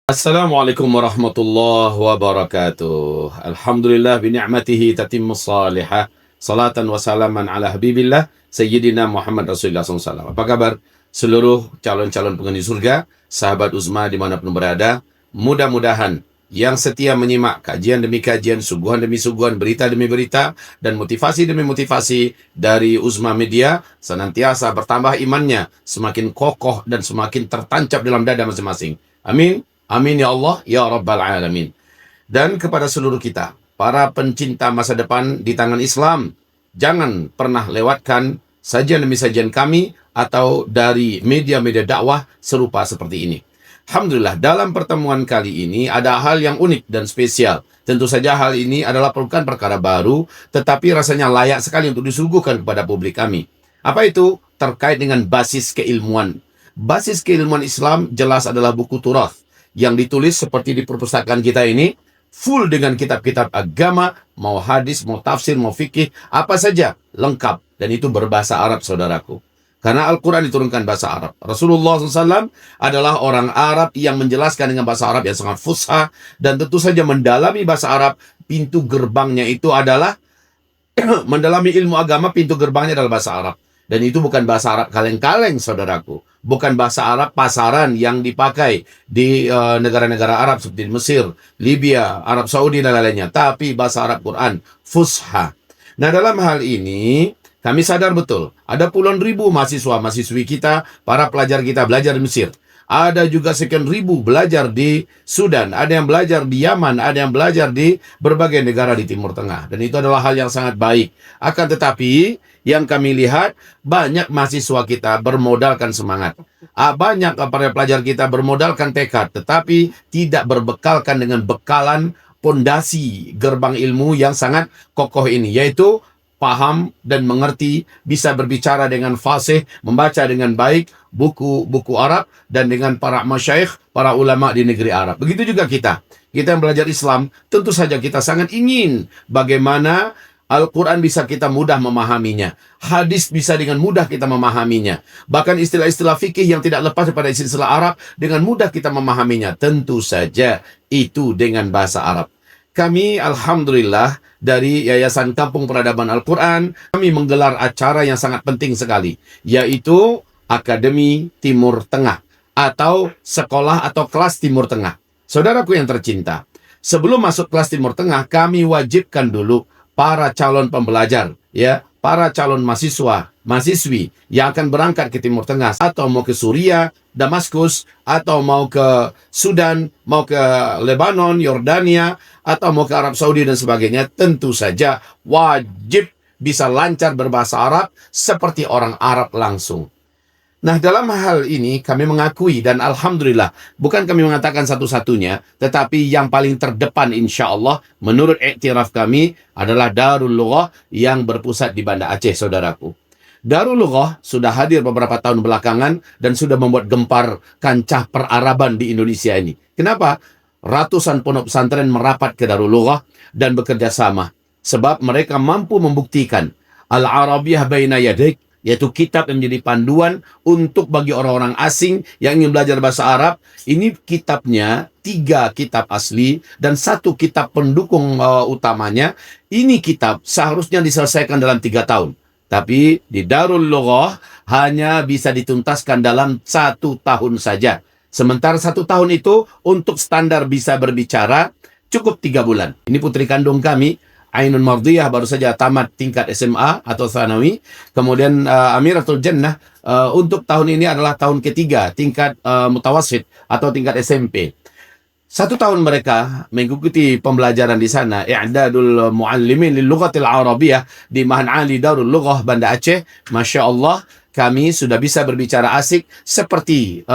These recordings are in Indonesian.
Assalamualaikum warahmatullahi wabarakatuh. Alhamdulillah bi ni'matihi tatimmus salihah. Salatan wa salaman ala habibillah Sayyidina Muhammad Rasulullah SAW. Apa kabar seluruh calon-calon penghuni surga, sahabat Uzma dimanapun berada? Mudah-mudahan yang setia menyimak kajian demi kajian, suguhan demi suguhan, berita demi berita, dan motivasi demi motivasi dari Uzma Media senantiasa bertambah imannya, semakin kokoh dan semakin tertancap dalam dada masing-masing. Amin. Amin ya Allah, ya Rabbal Alamin. Dan kepada seluruh kita, para pencinta masa depan di tangan Islam, jangan pernah lewatkan sajian demi sajian kami atau dari media-media dakwah serupa seperti ini. Alhamdulillah, dalam pertemuan kali ini ada hal yang unik dan spesial. Tentu saja hal ini adalah bukan perkara baru, tetapi rasanya layak sekali untuk disuguhkan kepada publik kami. Apa itu? Terkait dengan basis keilmuan. Basis keilmuan Islam jelas adalah buku Turath, yang ditulis seperti di perpustakaan kita ini, full dengan kitab-kitab agama, mau hadis, mau tafsir, mau fikih, apa saja, lengkap. Dan itu berbahasa Arab, saudaraku. Karena Al-Quran diturunkan bahasa Arab. Rasulullah SAW adalah orang Arab yang menjelaskan dengan bahasa Arab yang sangat fusha, dan tentu saja mendalami bahasa Arab, pintu gerbangnya itu adalah, mendalami ilmu agama, pintu gerbangnya adalah bahasa Arab. Dan itu bukan bahasa Arab kaleng-kaleng, saudaraku. Bukan bahasa Arab pasaran yang dipakai di negara-negara Arab seperti Mesir, Libya, Arab Saudi, dan lainnya. Tapi bahasa Arab Quran, fusha. Nah, dalam hal ini, kami sadar betul, ada puluhan ribu mahasiswa-mahasiswi kita, para pelajar kita belajar di Mesir. Ada juga sekian ribu belajar di Sudan, ada yang belajar di Yaman, ada yang belajar di berbagai negara di Timur Tengah. Dan itu adalah hal yang sangat baik. Akan tetapi, yang kami lihat, banyak mahasiswa kita bermodalkan semangat. Banyak para pelajar kita bermodalkan tekad, tetapi tidak berbekalkan dengan bekalan pondasi gerbang ilmu yang sangat kokoh ini, yaitu paham dan mengerti, bisa berbicara dengan fasih, membaca dengan baik buku-buku Arab, dan dengan para masyayikh, para ulama di negeri Arab. Begitu juga kita yang belajar Islam, tentu saja kita sangat ingin bagaimana Al-Quran bisa kita mudah memahaminya. Hadis bisa dengan mudah kita memahaminya. Bahkan istilah-istilah fikih yang tidak lepas daripada istilah Arab, dengan mudah kita memahaminya. Tentu saja itu dengan bahasa Arab. Kami Alhamdulillah dari Yayasan Kampung Peradaban Al-Quran, kami menggelar acara yang sangat penting sekali, yaitu Akademi Timur Tengah atau sekolah atau kelas Timur Tengah. Saudaraku yang tercinta, sebelum masuk kelas Timur Tengah, kami wajibkan dulu para calon pembelajar, para calon mahasiswa, mahasiswi yang akan berangkat ke Timur Tengah, atau mau ke Suriah, Damaskus, atau mau ke Sudan, mau ke Lebanon, Yordania, atau mau ke Arab Saudi dan sebagainya, tentu saja wajib bisa lancar berbahasa Arab seperti orang Arab langsung. Nah, dalam hal ini kami mengakui, dan Alhamdulillah, bukan kami mengatakan satu-satunya, tetapi yang paling terdepan insya Allah menurut iktiraf kami adalah Darul Lughah yang berpusat di Banda Aceh, saudaraku. Darul Lughah sudah hadir beberapa tahun belakangan dan sudah membuat gempar kancah peraraban di Indonesia ini. Kenapa? Ratusan pondok pesantren merapat ke Darul Lughah dan bekerja sama, sebab mereka mampu membuktikan Al-Arabiyah Baina Yadik, yaitu kitab yang menjadi panduan untuk bagi orang-orang asing yang ingin belajar bahasa Arab. Ini kitabnya 3 kitab asli dan 1 kitab pendukung utamanya. Ini kitab seharusnya diselesaikan dalam 3 tahun. Tapi di Darul Lughah hanya bisa dituntaskan dalam 1 tahun saja. Sementara 1 tahun itu untuk standar bisa berbicara cukup 3 bulan. Ini putri kandung kami, Ainun Mardiyah, baru saja tamat tingkat SMA atau Thanawi. Kemudian Amiratul Jannah untuk tahun ini adalah tahun ketiga tingkat mutawasid atau tingkat SMP. 1 tahun mereka mengikuti pembelajaran di sana, I'dadul Muallimin lil Lughatil Arabiyah di Mahan Ali Darul Lughah Banda Aceh. Masya Allah, kami sudah bisa berbicara asik seperti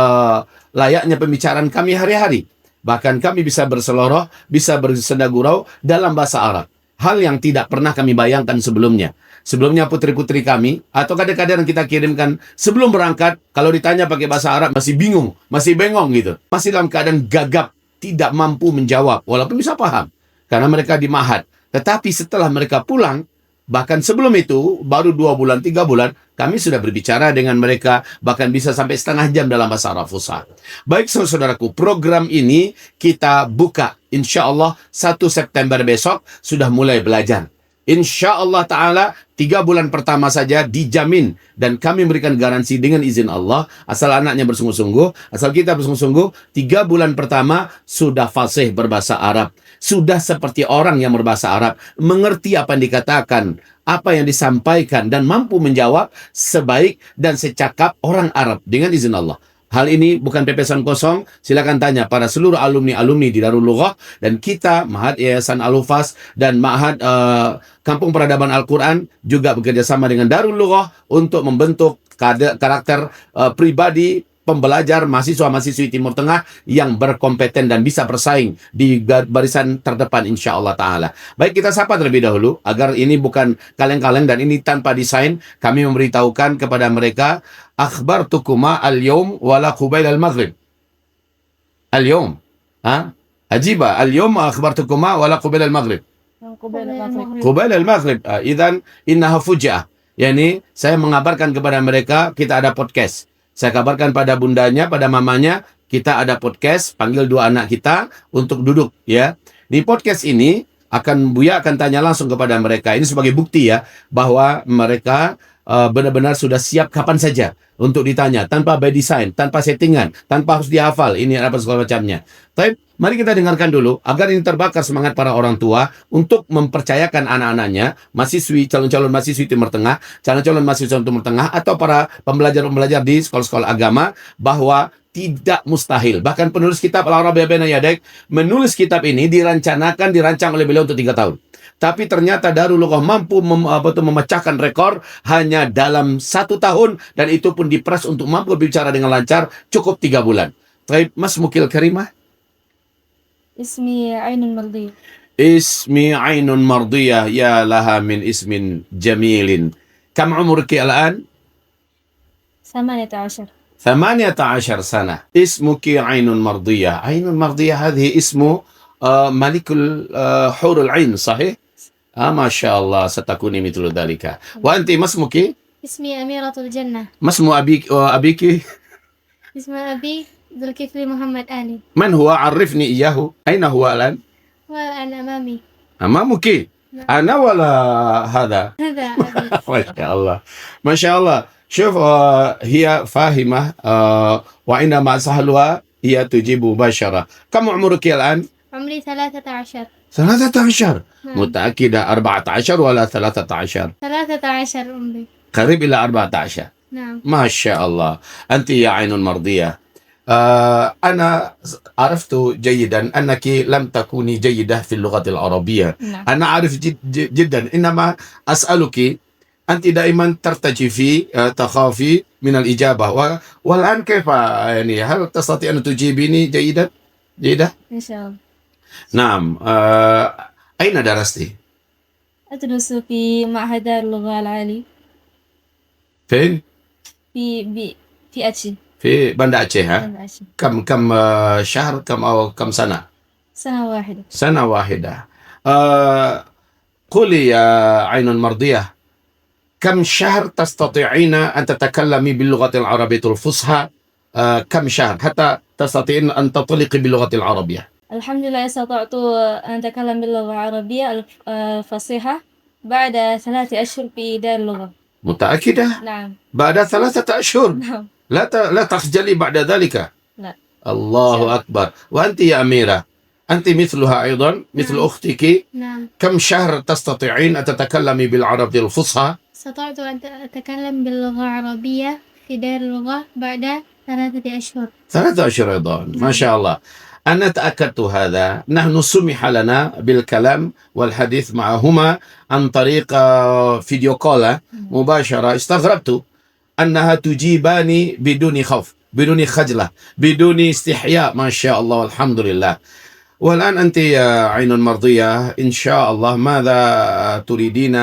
layaknya pembicaraan kami hari-hari. Bahkan kami bisa berseloroh, bisa bersenda gurau dalam bahasa Arab. Hal yang tidak pernah kami bayangkan sebelumnya. Sebelumnya putri-putri kami, atau kadang-kadang kita kirimkan sebelum berangkat, kalau ditanya pakai bahasa Arab masih bingung, masih bengong gitu. Masih dalam keadaan gagap, tidak mampu menjawab, walaupun bisa paham. Karena mereka di Ma'had. Tetapi setelah mereka pulang, Bahkan sebelum itu, baru 2 bulan, 3 bulan, kami sudah berbicara dengan mereka, bahkan bisa sampai setengah jam dalam bahasa Arab Fusha. Baik, saudaraku, program ini kita buka. Insya Allah 1 September besok sudah mulai belajar. Insya Allah Ta'ala 3 bulan pertama saja dijamin. Dan kami memberikan garansi dengan izin Allah. Asal anaknya bersungguh-sungguh, asal kita bersungguh-sungguh, 3 bulan pertama sudah fasih berbahasa Arab. Sudah seperti orang yang berbahasa Arab. Mengerti apa yang dikatakan, apa yang disampaikan, dan mampu menjawab sebaik dan secakap orang Arab dengan izin Allah. Hal ini bukan pepesan kosong. Silakan tanya para seluruh alumni-alumni di Darul Lughah, dan kita Ma'had Yayasan Al-Hufaz dan Ma'had Kampung Peradaban Al-Quran juga bekerjasama dengan Darul Lughah untuk membentuk karakter pribadi pembelajar mahasiswa-mahasiswi Timur Tengah yang berkompeten dan bisa bersaing di barisan terdepan insya-Allah Ta'ala. Baik, kita sapa terlebih dahulu agar ini bukan kaleng-kaleng dan ini tanpa desain. Kami memberitahukan kepada mereka, akhbartukuma al-yawm wala qubail al-maghrib. Al-yawm. Ajiba, al-yawm akhbartukuma wala qubail al-maghrib. Qubail al-maghrib. Idzan innaha fujaah. Yani saya mengabarkan kepada mereka kita ada podcast. Saya kabarkan pada bundanya, pada mamanya, kita ada podcast, panggil 2 anak kita untuk duduk, ya. Di podcast ini, Buya akan tanya langsung kepada mereka. Ini sebagai bukti ya, bahwa mereka benar-benar sudah siap kapan saja untuk ditanya, tanpa by design, tanpa settingan, tanpa harus dihafal, ini apa segala macamnya. Tapi mari kita dengarkan dulu, agar ini terbakar semangat para orang tua untuk mempercayakan anak-anaknya, mahasiswi, calon-calon mahasiswi Timur Tengah, calon-calon mahasiswa Timur Tengah, atau para pembelajar-pembelajar di sekolah-sekolah agama, bahwa tidak mustahil. Bahkan penulis kitab Al-Arabiyyah Baina Yadayk menulis kitab ini dirancang oleh beliau untuk 3 tahun. Tapi ternyata Darul Lughah mampu memecahkan rekor hanya dalam 1 tahun, dan itu pun diperas untuk mampu berbicara dengan lancar cukup 3 bulan. Baik, Mas Mukil Karimah. اسمي عين مرضية. اسمي عين مرضية يا لها من اسم جميل. كم عمرك الآن؟ 18. 18 سنة. اسمك عين مرضية. عين مرضية هذه اسم ملك الحور العين، صحيح؟ ما شاء الله ستكوني مثل ذلك. وأنت ما اسمك؟ اسمي أميرة الجنة. ما اسم أبيك؟ اسم أبي ذو الكفل محمد آني. من هو؟ عرفني إياه. أين هو الآن؟ هو الآن أمامي. أمامك؟ أنا ولا هذا؟ هذا أبي. ما شاء الله، ما شاء الله. شوف، هي فاهمة، وعندما أسألها هي تجيب مباشرة. كم عمرك الآن؟ عمري 13. 13. نعم. متأكدة 14 ولا 13؟ 13 عمري. قريب إلى 14. نعم. ما شاء الله. أنت يا عين مرضية. أنا عرفت جيدا أنك لم تكوني جيدة في اللغة العربية. نعم. أنا أعرف جدا، إنما أسألك، أنت دائما ترتجفي، تخافي من الإجابة، والآن كيف، يعني هل تستطيع أن تجيبيني جيدة؟ إن شاء الله. نعم. أين درستي؟ أدرس في معهد دار اللغة العالي فين؟ في أتشي. في بندا أتشي. أتشي. كم شهر، كم سنة؟ سنة واحدة. سنة واحدة. قولي يا عين مرضية، كم شهر تستطيعين أن تتكلمي باللغة العربية الفصحى؟ كم شهر حتى تستطيعين أن تطلقي باللغة العربية؟ الحمد لله استطعت أن أتكلم باللغة العربية الفصيحة بعد 3 أشهر في دار اللغة. متأكدة؟ نعم. بعد 3 أشهر؟ نعم. لا تخجلي بعد ذلك. لا. الله أكبر. وأنت يا أميرة، أنت مثلها أيضا، مثل نعم. أختك. نعم. كم شهر تستطيعين أن تتكلمي بالعربية الفصحى؟ استطعت أن أتكلم باللغة العربية في دار اللغة بعد 3 أشهر. 3 أشهر أيضا، ما شاء الله. أنا تأكدت هذا. نحن سمح لنا بالكلام والحديث معهما عن طريق فيديو كول مباشرة. استغربت أنها تجيباني بدون خوف، بدون خجلة، بدون استحياء. ما شاء الله والحمد لله. والآن أنت يا عين مرضية، إن شاء الله ماذا تريدين،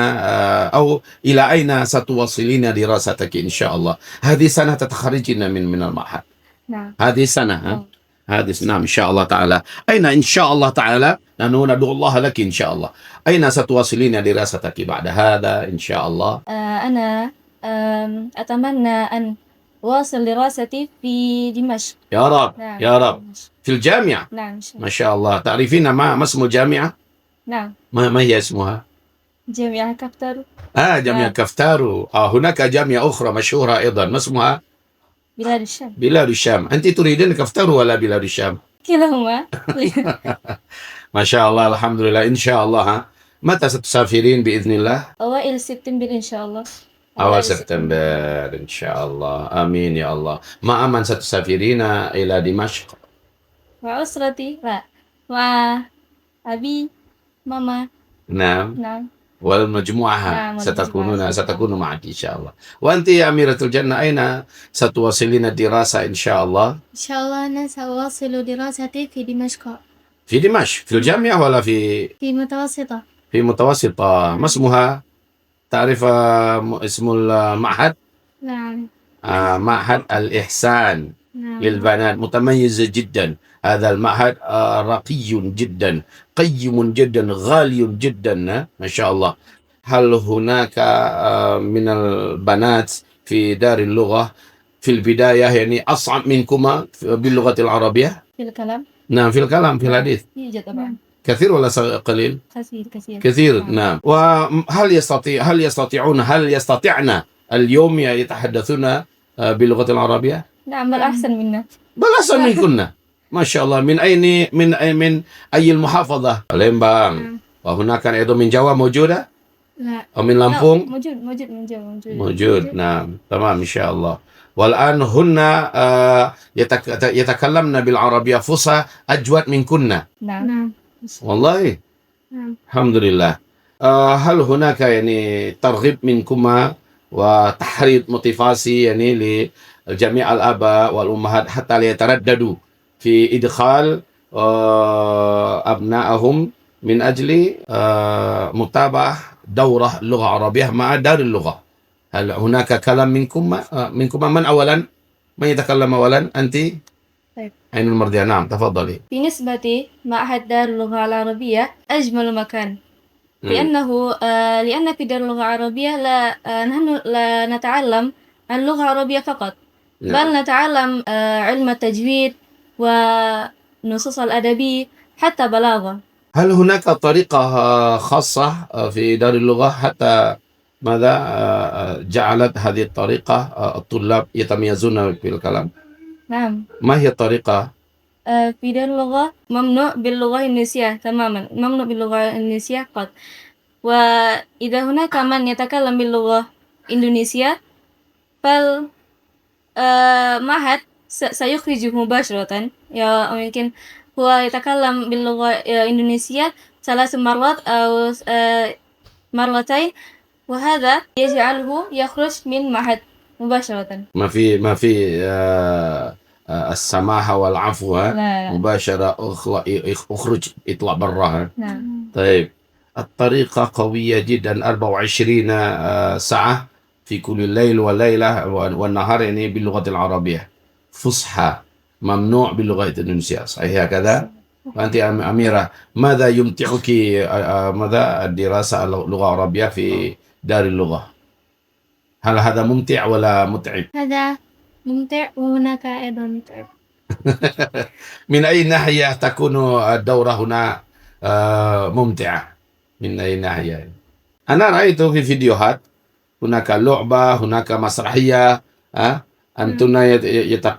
أو إلى أين ستواصلين دراستك إن شاء الله؟ هذه سنة تتخرجين من المعهد. نعم. هذه سنة. هذه نعم إن شاء الله تعالى. أين إن شاء الله تعالى ندعو الله لك إن شاء الله. أين ستواصلين دراستك بعد هذا إن شاء الله؟ أنا أتمنى أن أواصل دراستي في دمشق. يا رب نعم. يا رب. في الجامعة. نعم إن شاء الله. ما شاء الله. تعرفين ما اسم الجامعة؟ نعم. ما هي اسمها؟ جامعة كفتر. جامعة كفتارو. هناك جامعة أخرى مشهورة أيضا، ما اسمها؟ بلاد الشام. بلاد الشام. أنت تريدين كفتارو ولا بلاد الشام؟ كلاهما. ما شاء الله، الحمد لله. إن شاء الله. متى ستسافرين بإذن الله؟ أوائل سبتمبر إن شاء الله. أول سبتمبر إن شاء الله. آمين يا الله. مع من ستسافرين إلى دمشق؟ مع أسرتي، لا، مع أبي، ماما. نعم. نعم. والمجموعة نعم، ستكون معك إن شاء الله. وأنت يا أميرة الجنة أين ستواصلين الدراسة إن شاء الله؟ إن شاء الله أنا سأواصل دراستي في دمشق في دمشق، في الجامعة ولا في متوسطة. متوسطة؟ ما اسمها؟ تعرف اسم المعهد؟ نعم. معهد الإحسان نعم. للبنات، متميز جدا. هذا المعهد راقي جدا، قيم جدا، غالي جدا، ما شاء الله. هل هناك من البنات في دار اللغة في البداية يعني أصعب منكما باللغة العربية؟ في الكلام. نعم، في الكلام، في الحديث. يوجد طبعا. كثير ولا قليل؟ كثير. نعم. وهل يستطيعن اليوم يتحدثون باللغة العربية؟ نعم، بل أحسن منا. بل أحسن منكن. ما شاء الله. من أي المحافظة؟ لمبang. وهناك أيضا من جوا موجودة؟ لا. أو من لامبونغ؟ موجود. نعم، تمام إن شاء الله. والآن هن يتكلمن بالعربية فصحى أجود منكن. نعم. والله. نعم. الحمد لله. هل هناك يعني ترغيب منكما وتحريض موتيفاسي يعني لجميع الآباء والأمهات حتى ليترددوا في إدخال أبنائهم من أجل متابعة دورة اللغة العربية مع دار اللغة؟ هل هناك كلام منكما من أولا؟ من يتكلم أولا؟ أنت؟ طيب. عين المرضية. نعم، تفضلي. بالنسبة معهد دار اللغة العربية أجمل مكان، لأن في دار اللغة العربية نحن لا نتعلم اللغة العربية فقط، بل نتعلم علم التجويد ونصوص الأدبي حتى بلاغة. هل هناك طريقة خاصة في دار اللغة حتى ماذا جعلت هذه الطريقة الطلاب يتميزون في الكلام؟ نعم. ما هي الطريقة؟ في دار اللغة ممنوع باللغة الإنجليزية تماما، ممنوع باللغة الإنجليزية قط. وإذا هناك من يتكلم باللغة الإندونيسية فالمعهد سيخرجه مباشرة. يمكن هو يتكلم باللغة الإندونيسية 3 مرات أو مرتين، وهذا يجعله يخرج من معهد مباشرة. ما في السماحة والعفو. لا. مباشرة اخرج، اطلع برا. نعم. طيب، الطريقة قوية جدا. 24 ساعة في كل الليل والليلة والنهار يعني باللغة العربية فصحى، ممنوع باللغة الإندونيسية. صحيح هكذا؟ وأنت أميرة، ماذا يمتعك ماذا الدراسة اللغة العربية في دار اللغة؟ هل هذا ممتع ولا متعب؟ هذا ممتع وهناك أيضا متعب. من أي ناحية تكون الدورة هنا ممتعة؟ من أي ناحية؟ أنا رأيت في فيديوهات هناك لعبة، هناك مسرحية، أنتن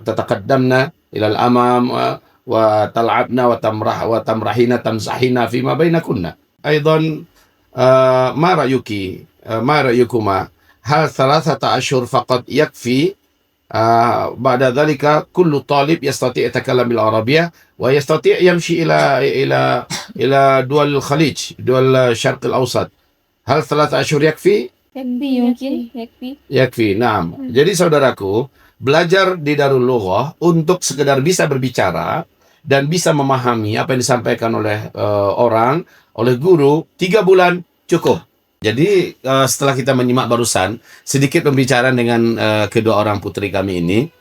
تتقدمن إلى الأمام وتلعبن وتمرحين تمزحين فيما بينكن. أيضا ما رأيكما؟ هل 3 أشهر فقط يكفي؟ بعد ذلك كل طالب يستطيع يتكلم بالعربية ويستطيع يمشي إلى دول الخليج، دول الشرق الأوسط. هل 3 أشهر يكفي؟ Yakfi. Nah, jadi saudaraku, belajar di Darul Lughah untuk sekedar bisa berbicara dan bisa memahami apa yang disampaikan oleh oleh guru 3 bulan cukup. Jadi setelah kita menyimak barusan sedikit pembicaraan dengan kedua orang putri kami ini,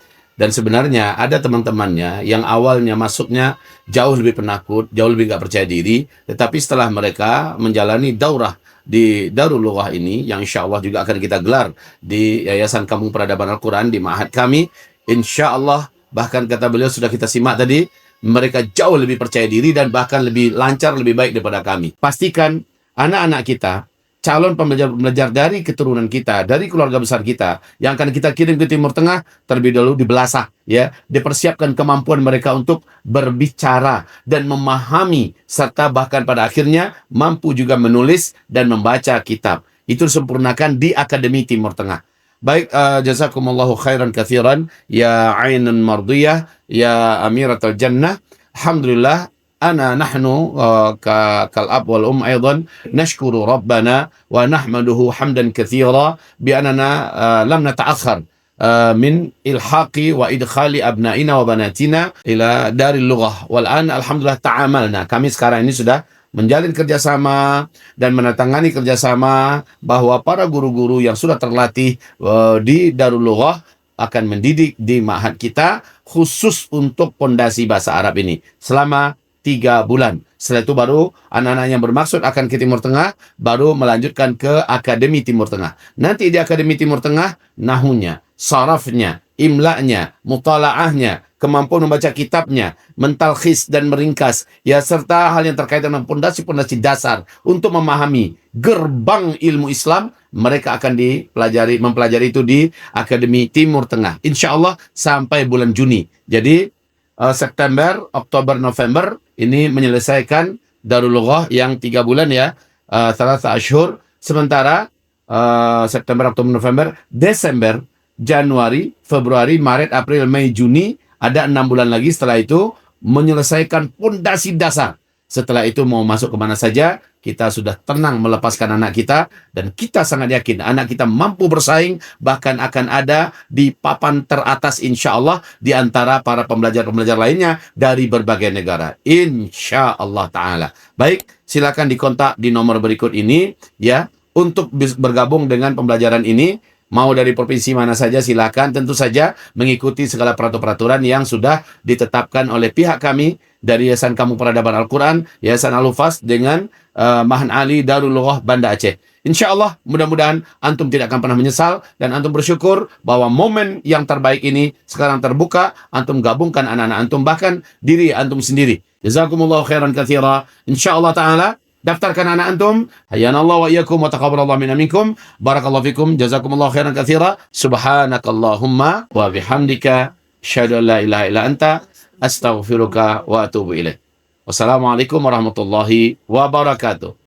Dan sebenarnya ada teman-temannya yang awalnya masuknya jauh lebih penakut, jauh lebih nggak percaya diri, tetapi setelah mereka menjalani daurah di Darul Lughah ini, yang insya Allah juga akan kita gelar di Yayasan Kampung Peradaban Al-Quran di Ma'had kami, insya Allah, bahkan kata beliau sudah kita simak tadi, mereka jauh lebih percaya diri dan bahkan lebih lancar, lebih baik daripada kami. Pastikan anak-anak kita, calon pembelajar dari keturunan kita, dari keluarga besar kita, yang akan kita kirim ke Timur Tengah, terlebih dahulu dibelasah, ya, dipersiapkan kemampuan mereka untuk berbicara dan memahami, serta bahkan pada akhirnya mampu juga menulis dan membaca kitab. Itu disempurnakan di Akademi Timur Tengah. Baik, jazakumullahu khairan katsiran, ya ainun mardiyah, ya amiratul jannah. Alhamdulillah, نحن كالأب والأم أيضا نشكر ربنا ونحمده حمدا كثيرا بأننا لم نتأخر من إلحاق وإدخال أبنائنا وبناتنا إلى دار اللغة. والآن alhamdulillah ta'amalna. Kami sekarang ini sudah menjalin kerjasama dan menandatangani kerjasama bahwa para guru-guru yang sudah terlatih di Darul Lughah akan mendidik di ma'had kita khusus untuk pondasi bahasa Arab ini selama 3 bulan. Setelah itu baru anak-anak yang bermaksud akan ke Timur Tengah baru melanjutkan ke Akademi Timur Tengah. Nanti di Akademi Timur Tengah, nahunya, sarafnya, imla'nya, mutalaahnya, kemampuan membaca kitabnya, mentalkhis dan meringkas, ya, serta hal yang terkait dengan pondasi-pondasi dasar untuk memahami gerbang ilmu Islam, mereka akan mempelajari itu di Akademi Timur Tengah. Insya Allah sampai bulan Juni. Jadi September, Oktober, November ini menyelesaikan Darul Lughah yang 3 bulan, ya, 3 ashur. Sementara September, Oktober, November, Desember, Januari, Februari, Maret, April, Mei, Juni, ada 6 bulan lagi setelah itu menyelesaikan pondasi dasar. Setelah itu mau masuk kemana saja, kita sudah tenang melepaskan anak kita, dan kita sangat yakin anak kita mampu bersaing, bahkan akan ada di papan teratas insya Allah di antara para pembelajar-pembelajar lainnya dari berbagai negara. Insya Allah Ta'ala. Baik, silakan dikontak di nomor berikut ini, ya, untuk bergabung dengan pembelajaran ini. Mau dari provinsi mana saja silakan, tentu saja mengikuti segala peraturan yang sudah ditetapkan oleh pihak kami dari Yayasan Kampung Peradaban Al-Quran, Yayasan Al-Hufaz dengan Mahan Ali Darul Lughah Banda Aceh. Insya Allah mudah-mudahan antum tidak akan pernah menyesal dan antum bersyukur bahwa momen yang terbaik ini sekarang terbuka, antum gabungkan anak-anak antum, bahkan diri antum sendiri. Jazakumullahu khairan katsira. Insya Allah Ta'ala daftarkan anak antum. Hayyanallahu wa iyyakum wa taqabbalallahu minna minkum. Barakallahu fikum. Jazakumullahu khairan katsira. Subhanakallahumma wa bihamdika asyhadu an la ilaha illa anta astaghfiruka wa atubu ilaik. Wassalamualaikum warahmatullahi wabarakatuh.